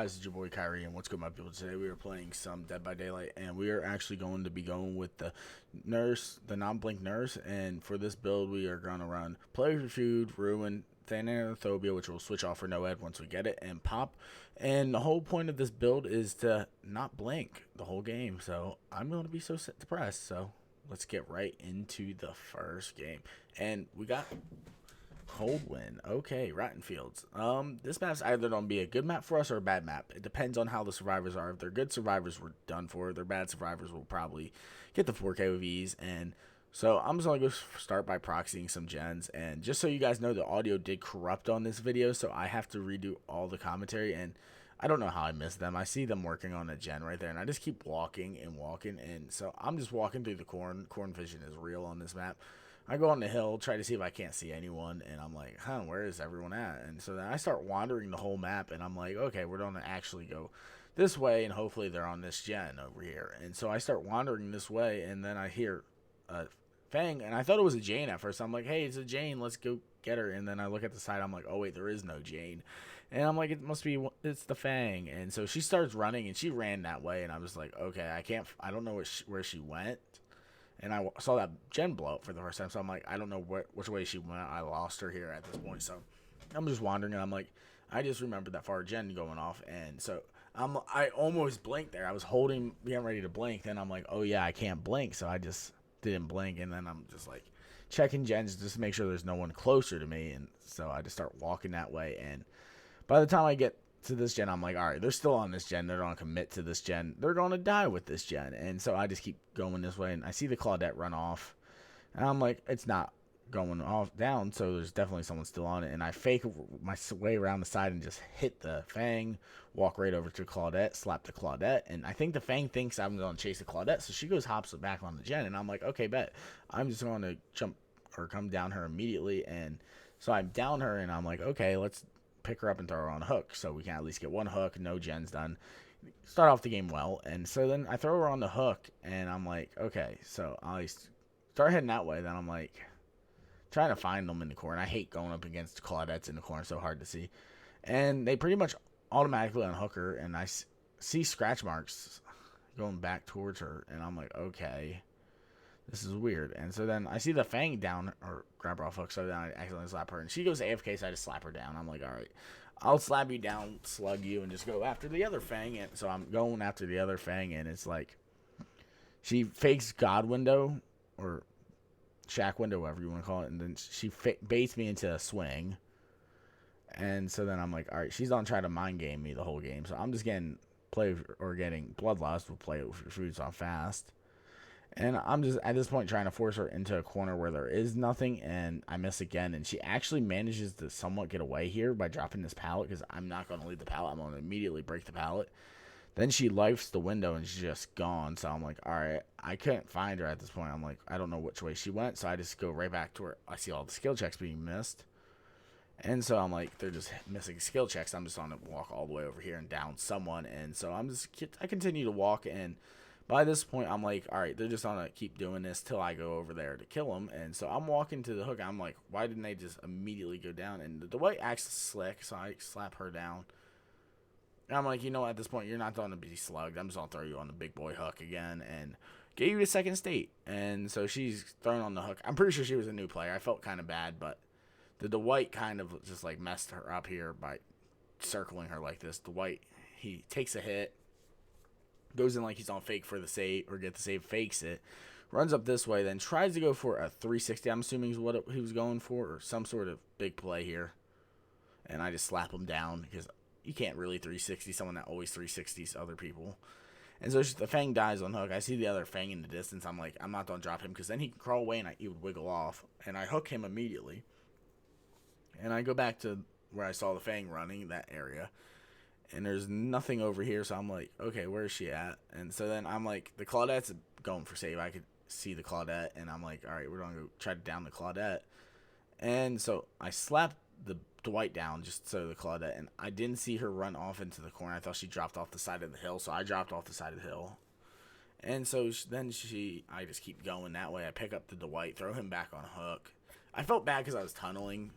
guys? It's your boy Kyrie, and what's good, my people? Today we are playing some Dead by Daylight, and we are actually going to be going with the nurse, the non-blink nurse. And for this build, we are going to run Plague Food, Ruin, Thanatophobia, which will switch off for no ed once we get it, and Pop. And the whole point of this build is to not blink the whole game. So I'm going to be so depressed. So let's get right into the first game, and we got Cold Wind. Okay, Rotten Fields. This map's either going to be a good map for us or a bad map. It depends on how the survivors are. If they're good survivors, we're done for. If they're bad survivors, we'll probably get the 4K with ease. And so I'm just going to go start by proxying some gens. And just so you guys know, the audio did corrupt on this video, so I have to redo all the commentary. And I don't know how I missed them. I see them working on a gen right there, and I just keep walking and walking. And so I'm just walking through the corn. Corn vision is real on this map. I go on the hill, try to see if I can't see anyone, and I'm like, where is everyone at? And so then I start wandering the whole map, and I'm like, okay, we're going to actually go this way, and hopefully they're on this gen over here. And so I start wandering this way, and then I hear a Fang, and I thought it was a Jane at first. I'm like, hey, it's a Jane, let's go get her. And then I look at the side, I'm like, oh, wait, there is no Jane. And I'm like, it's the Fang. And so she starts running, and she ran that way, and I was like, okay, I don't know where she went. And I saw that gen blow up for the first time, so I'm like, I don't know which way she went. I lost her here at this point, so I'm just wandering, and I'm like, I just remembered that far gen going off, and so I almost blinked there. I was getting ready to blink, then I'm like, oh yeah, I can't blink, so I just didn't blink, and then I'm just like checking gens just to make sure there's no one closer to me, and so I just start walking that way, and by the time I get to this gen, I'm like, all right, they're still on this gen. They're going to commit to this gen. They're going to die with this gen. And so I just keep going this way, and I see the Claudette run off. And I'm like, it's not going off down, so there's definitely someone still on it. And I fake my way around the side and just hit the Fang, walk right over to Claudette, slap the Claudette. And I think the Fang thinks I'm going to chase the Claudette, so she goes hops back on the gen. And I'm like, okay, bet. I'm just going to jump or come down her immediately. And so I'm down her, and I'm like, okay, let's pick her up and throw her on a hook so we can at least get one hook, no gens done, start off the game well. And so then I throw her on the hook, and I'm like, okay, so I start heading that way. Then I'm like trying to find them in the corner. I hate going up against Claudettes in the corner, so hard to see, and they pretty much automatically unhook her, and I see scratch marks going back towards her, and I'm like, okay, this is weird. And so then I see the Fang down or grab her off hook, so then I accidentally slap her, and she goes AFK, so I just slap her down. I'm like, all right, I'll slap you down, slug you, and just go after the other Fang. And so I'm going after the other Fang, and it's like she fakes God window or shack window, whatever you want to call it, and then she baits me into a swing. And so then I'm like, all right, she's gonna try to mind game me the whole game, so I'm just getting getting bloodlust. We'll play it with food on fast. And I'm just, at this point, trying to force her into a corner where there is nothing, and I miss again. And she actually manages to somewhat get away here by dropping this pallet, because I'm not going to leave the pallet. I'm going to immediately break the pallet. Then she lifes the window, and she's just gone. So I'm like, all right, I couldn't find her at this point. I'm like, I don't know which way she went, so I just go right back to her. I see all the skill checks being missed. And so I'm like, they're just missing skill checks. I'm just on to walk all the way over here and down someone. And so I continue to walk, and by this point, I'm like, all right, they're just going to keep doing this till I go over there to kill them. And so I'm walking to the hook. I'm like, why didn't they just immediately go down? And the Dwight acts slick, so I slap her down. And I'm like, you know, at this point, you're not going to be slugged. I'm just going to throw you on the big boy hook again and get you to second state. And so she's thrown on the hook. I'm pretty sure she was a new player. I felt kind of bad, but the Dwight kind of just like messed her up here by circling her like this. Dwight, he takes a hit, goes in like he's on fake for the save, or get the save, fakes it, runs up this way, then tries to go for a 360, I'm assuming is what he was going for, or some sort of big play here. And I just slap him down, because you can't really 360 someone that always 360s other people. And so the Fang dies on hook. I see the other Fang in the distance. I'm like, I'm not going to drop him, because then he can crawl away and he would wiggle off. And I hook him immediately. And I go back to where I saw the Fang running, that area. And there's nothing over here, so I'm like, okay, where is she at? And so then I'm like, the Claudette's going for save. I could see the Claudette, and I'm like, all right, we're going to go try to down the Claudette. And so I slapped the Dwight down just so the Claudette, and I didn't see her run off into the corner. I thought she dropped off the side of the hill, so I dropped off the side of the hill. And so then I just keep going that way. I pick up the Dwight, throw him back on hook. I felt bad because I was tunneling,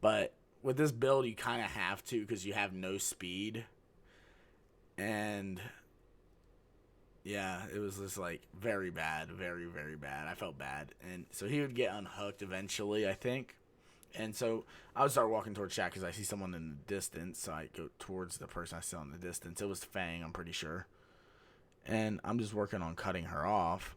but with this build, you kind of have to, because you have no speed. And yeah, it was just like very bad, very, very bad. I felt bad. And so he would get unhooked eventually, I think. And so I would start walking towards Shaq because I see someone in the distance. So I go towards the person I saw in the distance. It was Fang, I'm pretty sure. And I'm just working on cutting her off.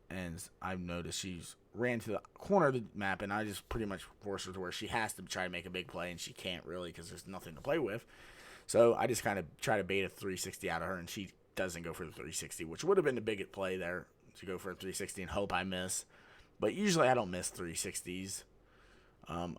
And I've noticed she's ran to the corner of the map, and I just pretty much forced her to where she has to try to make a big play, and she can't really because there's nothing to play with. So I just kind of try to bait a 360 out of her, and she doesn't go for the 360, which would have been the biggest play there, to go for a 360 and hope I miss. But usually I don't miss 360s.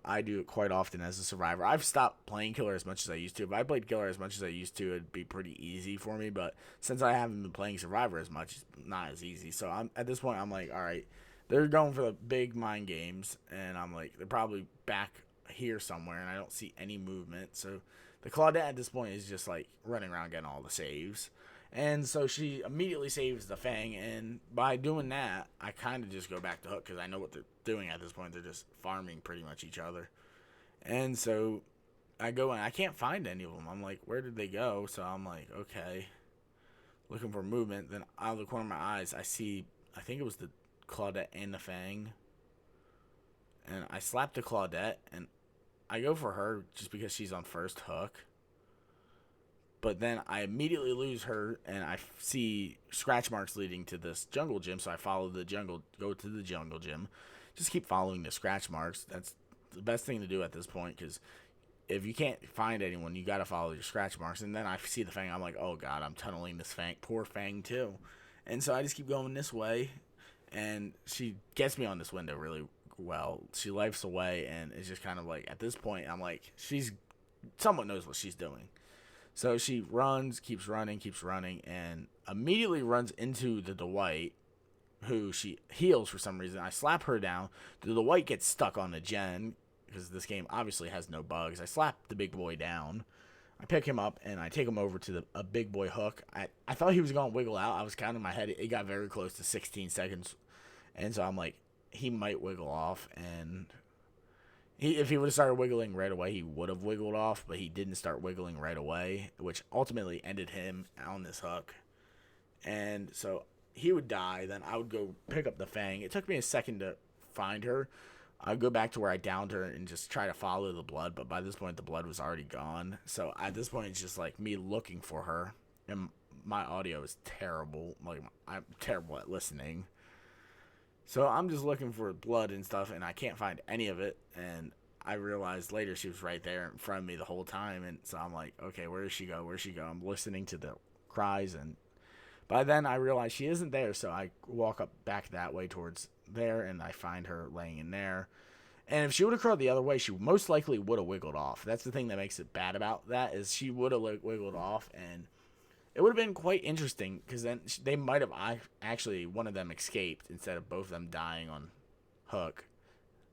I do it quite often as a survivor. I've stopped playing killer as much as I used to. If I played killer as much as I used to, it'd be pretty easy for me. But since I haven't been playing survivor as much, it's not as easy. So I'm at this point, I'm like, all right, they're going for the big mind games, and I'm like, they're probably back here somewhere, and I don't see any movement. So the Claudette at this point is just like running around getting all the saves. And so she immediately saves the Fang, and by doing that, I kind of just go back to Hook because I know what they're doing at this point. They're just farming pretty much each other. And so I go and I can't find any of them. I'm like, where did they go? So I'm like, okay, looking for movement. Then out of the corner of my eyes, I see, I think it was the Claudette and the Fang. And I slap the Claudette, and I go for her just because she's on first Hook. But then I immediately lose her, and I see scratch marks leading to this jungle gym. So I follow the jungle, go to the jungle gym. Just keep following the scratch marks. That's the best thing to do at this point, because if you can't find anyone, you got to follow your scratch marks. And then I see the Fang. I'm like, oh, God, I'm tunneling this Fang. Poor Fang, too. And so I just keep going this way, and she gets me on this window really well. She lifes away, and it's just kind of like, at this point, I'm like, she's somewhat knows what she's doing. So she runs, keeps running, and immediately runs into the Dwight, who she heals for some reason. I slap her down. The Dwight gets stuck on the gen, because this game obviously has no bugs. I slap the big boy down. I pick him up, and I take him over to a big boy Hook. I thought he was going to wiggle out. I was counting my head. It got very close to 16 seconds. And so I'm like, he might wiggle off, and if he would have started wiggling right away, he would have wiggled off, but he didn't start wiggling right away, which ultimately ended him on this Hook. And so he would die, then I would go pick up the Fang. It took me a second to find her. I'd go back to where I downed her and just try to follow the blood, but by this point, the blood was already gone. So at this point, it's just like me looking for her, and my audio is terrible. Like, I'm terrible at listening. So I'm just looking for blood and stuff, and I can't find any of it. And I realized later she was right there in front of me the whole time. And so I'm like, okay, where does she go? Where's she go? I'm listening to the cries. And by then I realized she isn't there. So I walk up back that way towards there, and I find her laying in there. And if she would have crawled the other way, she most likely would have wiggled off. That's the thing that makes it bad about that, is she would have wiggled off, and it would have been quite interesting, because then they might have actually, one of them escaped instead of both of them dying on Hook.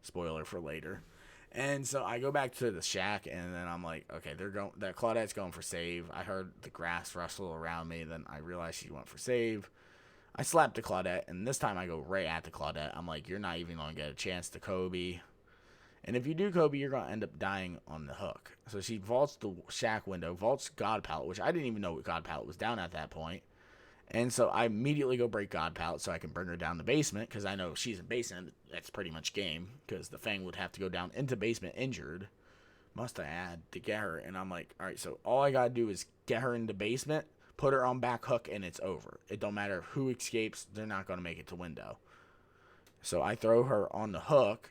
Spoiler for later. And so I go back to the shack, and then I'm like, okay, that Claudette's going for save. I heard the grass rustle around me, then I realized she went for save. I slapped the Claudette, and this time I go right at the Claudette. I'm like, you're not even going to get a chance to Kobe. And if you do Kobe, you're going to end up dying on the Hook. So she vaults the shack window, vaults God Pallet, which I didn't even know what God Pallet was down at that point. And so I immediately go break God Pallet so I can bring her down the basement, because I know if she's in basement, that's pretty much game, because the Fang would have to go down into basement injured, must I add, to get her. And I'm like, all right, so all I got to do is get her into basement, put her on back Hook, and it's over. It don't matter who escapes, they're not going to make it to window. So I throw her on the Hook,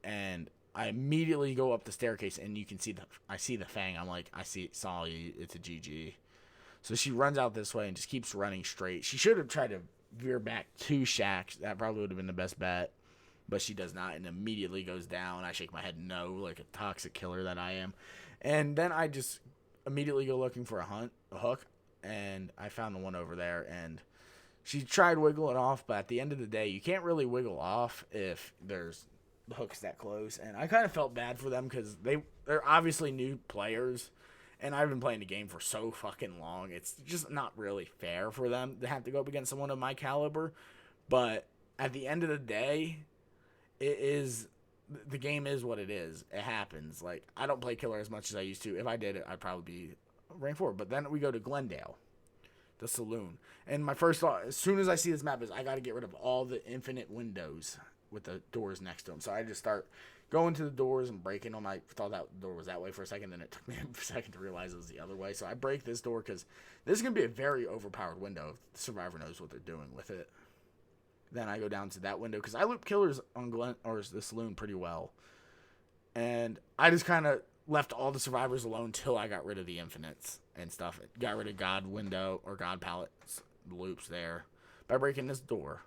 and I immediately go up the staircase, and you can see I see the Fang. I'm like, saw you. It's a GG. So she runs out this way and just keeps running straight. She should have tried to veer back to Shack. That probably would have been the best bet, but she does not, and immediately goes down. I shake my head no, like a toxic killer that I am. And then I just immediately go looking for a Hook, and I found the one over there, and she tried wiggling off, but at the end of the day, you can't really wiggle off if there's the Hooks that close. And I kind of felt bad for them, because they're obviously new players, and I've been playing the game for so fucking long. It's just not really fair for them to have to go up against someone of my caliber. But at the end of the day, the game is what it is. It happens. Like, I don't play killer as much as I used to. If I did it, I'd probably be rank 4. But then we go to Glendale. the saloon. And my first thought, as soon as I see this map, is I got to get rid of all the infinite windows with the doors next to them. So I just start going to the doors and breaking them. I thought that door was that way for a second, then it took me a second to realize it was the other way. So I break this door because this is going to be a very overpowered window if the survivor knows what they're doing with it. Then I go down to that window because I loop killers on the saloon pretty well. And I just kind of left all the survivors alone till I got rid of the infinites and stuff. Got rid of God window or God pallets loops there by breaking this door.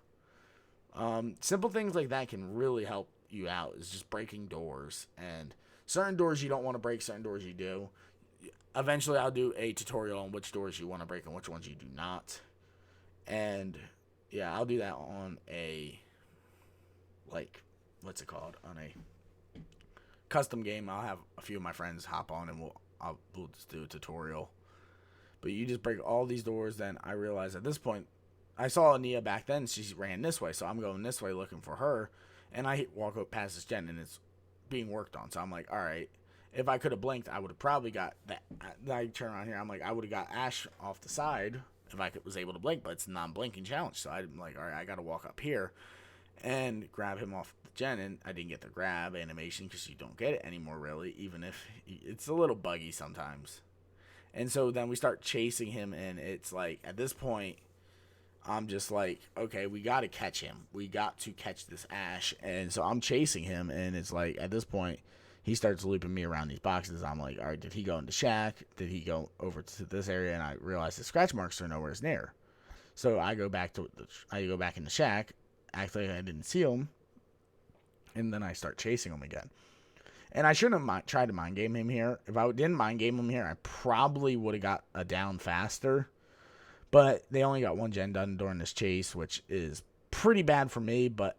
Simple things like that can really help you out. Is just breaking doors, and certain doors you don't want to break, certain doors you do. Eventually I'll do a tutorial on which doors you want to break and which ones you do not. And yeah, I'll do that on a, like, what's it called, on a custom game. I'll have a few of my friends hop on and we'll just do a tutorial. But you just break all these doors. Then I realized at this point, I saw Ania back then. She ran this way, so I'm going this way looking for her. And I walk up past this gen, and it's being worked on. So I'm like, all right, if I could have blinked, I would have probably got that. I turn around here. I'm like, I would have got Ash off the side if I was able to blink, but it's a non-blinking challenge. So I'm like, all right, I got to walk up here and grab him off the gen. And I didn't get the grab animation because you don't get it anymore, really, even if it's a little buggy sometimes. And so then we start chasing him, and it's like, at this point, I'm just like, okay, we got to catch him. We got to catch this Ash. And so I'm chasing him, and it's like, at this point, he starts looping me around these boxes. I'm like, all right, did he go into Shack? Did he go over to this area? And I realize the scratch marks are nowhere near. So I go back in the Shack, act like I didn't see him, and then I start chasing him again. And I shouldn't have tried to mind game him here. If I didn't mind game him here, I probably would have got a down faster. But they only got one gen done during this chase, which is pretty bad for me. But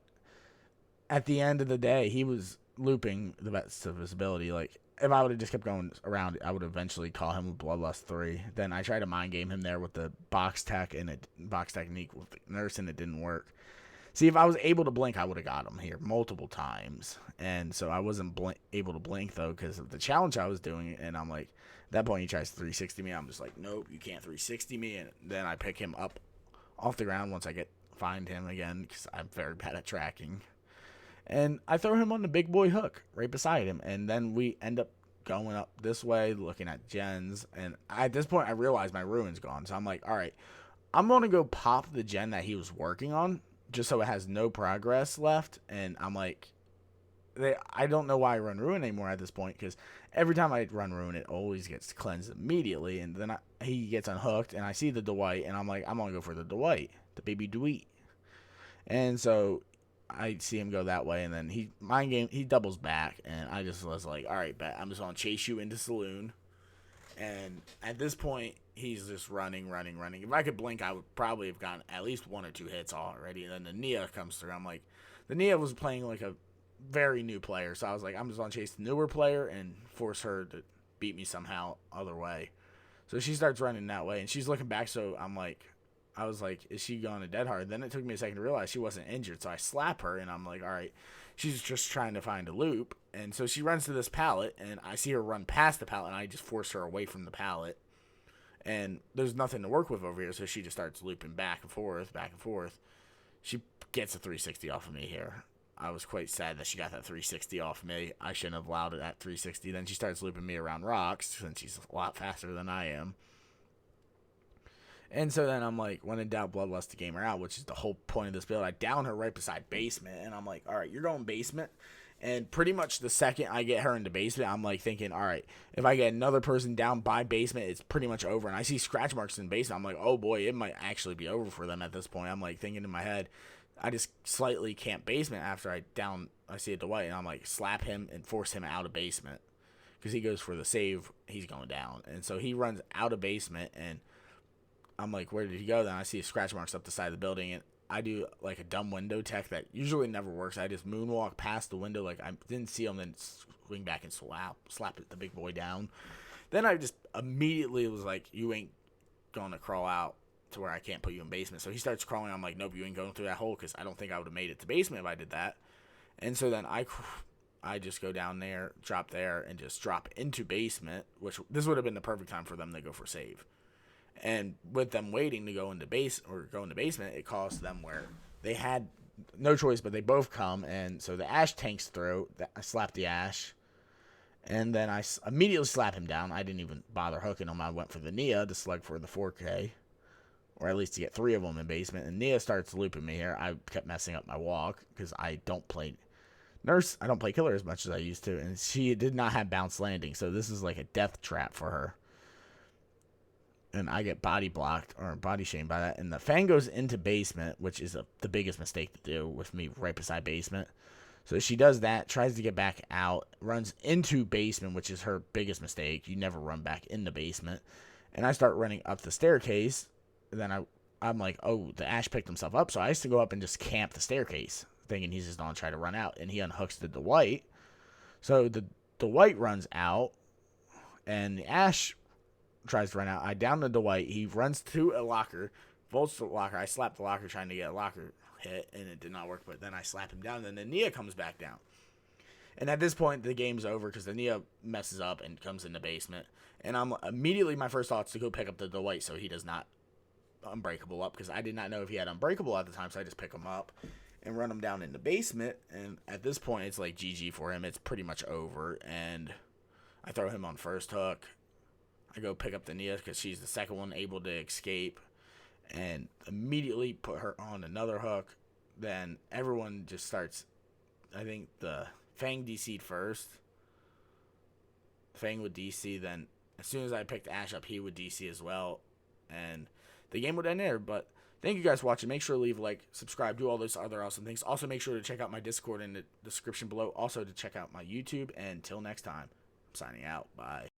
at the end of the day, he was looping the best of his ability. Like, if I would have just kept going around, I would eventually call him with Bloodlust 3. Then I tried to mind game him there with the box technique with the nurse, and it didn't work. See, if I was able to blink, I would have got him here multiple times. And so I wasn't able to blink, though, because of the challenge I was doing. And I'm like, at that point, he tries to 360 me. I'm just like, nope, you can't 360 me. And then I pick him up off the ground once I find him again, because I'm very bad at tracking. And I throw him on the big boy hook right beside him. And then we end up going up this way, looking at gens. And at this point, I realize my ruin's gone. So I'm like, all right, I'm going to go pop the gen that he was working on, just so it has no progress left. And I'm like, I don't know why I run Ruin anymore at this point, because every time I run Ruin, it always gets cleansed immediately. And then he gets unhooked, and I see the Dwight, and I'm like, I'm going to go for the Dwight, the baby Dwight. And so I see him go that way, and then he doubles back, and I just was like, all right, bet, I'm just going to chase you into Saloon. And at this point, he's just running. If I could blink, I would probably have gotten at least one or two hits already. And then the Nia comes through. I'm like, the Nia was playing like a very new player. So I was like, I'm just going to chase the newer player and force her to beat me somehow other way. So she starts running that way, and she's looking back. So I was like, is she going to dead hard? Then it took me a second to realize she wasn't injured. So I slap her, and I'm like, all right, she's just trying to find a loop. And so she runs to this pallet, and I see her run past the pallet, and I just force her away from the pallet. And there's nothing to work with over here, so she just starts looping back and forth. She gets a 360 off of me here. I was quite sad that she got that 360 off me. I shouldn't have allowed it at 360. Then she starts looping me around rocks, since she's a lot faster than I am. And so then I'm like, when in doubt, Bloodlust to game her out, which is the whole point of this build. I down her right beside basement, and I'm like, all right, you're going basement. And pretty much the second I get her into basement, I'm like thinking, all right, if I get another person down by basement, it's pretty much over. And I see scratch marks in basement. I'm like, oh boy, it might actually be over for them at this point. I'm like thinking in my head, I just slightly camp basement after I see a Dwight, and I'm like, slap him and force him out of basement. Because he goes for the save, he's going down. And so he runs out of basement, and I'm like, where did he go? Then I see scratch marks up the side of the building, and I do like a dumb window tech that usually never works. I just moonwalk past the window like I didn't see him, then swing back and slap the big boy down. Then I just immediately was like, you ain't going to crawl out to where I can't put you in basement. So he starts crawling. I'm like, nope, you ain't going through that hole, because I don't think I would have made it to basement if I did that. And so then I just go down there, drop there, and just drop into basement, which this would have been the perfect time for them to go for save. And with them waiting to go into basement, it caused them where they had no choice, but they both come, and so the Ash tanks through. I slap the Ash, and then I immediately slap him down. I didn't even bother hooking him. I went for the Nia to slug for the 4K, or at least to get 3 of them in basement. And Nia starts looping me here. I kept messing up my walk because I don't play Nurse. I don't play Killer as much as I used to, and she did not have bounce landing, so this is like a death trap for her. And I get body blocked or body shamed by that. And the Fang goes into basement, which is the biggest mistake to do with me right beside basement. So she does that, tries to get back out, runs into basement, which is her biggest mistake. You never run back in the basement. And I start running up the staircase. And then I'm like, oh, the Ash picked himself up. So I used to go up and just camp the staircase, thinking he's just going to try to run out. And he unhooks the Dwight. So the Dwight runs out. And the Ash tries to run out. I down the Dwight. He runs to a locker, bolts the locker. I slap the locker trying to get a locker hit, and it did not work. But then I slap him down, and then Nia comes back down. And at this point, the game's over because the Nia messes up and comes in the basement. And I'm immediately, my first thought is to go pick up the Dwight so he does not unbreakable up, because I did not know if he had unbreakable at the time, so I just pick him up and run him down in the basement. And at this point, it's like GG for him. It's pretty much over, and I throw him on first hook. I go pick up the Nia because she's the second one able to escape, and immediately put her on another hook. Then everyone just starts, I think the Fang DC'd first. Fang would DC, then as soon as I picked Ash up, he would DC as well, and the game would end there. But thank you guys for watching. Make sure to leave a like, subscribe, do all those other awesome things. Also, make sure to check out my Discord in the description below. Also, to check out my YouTube. And until next time, I'm signing out. Bye.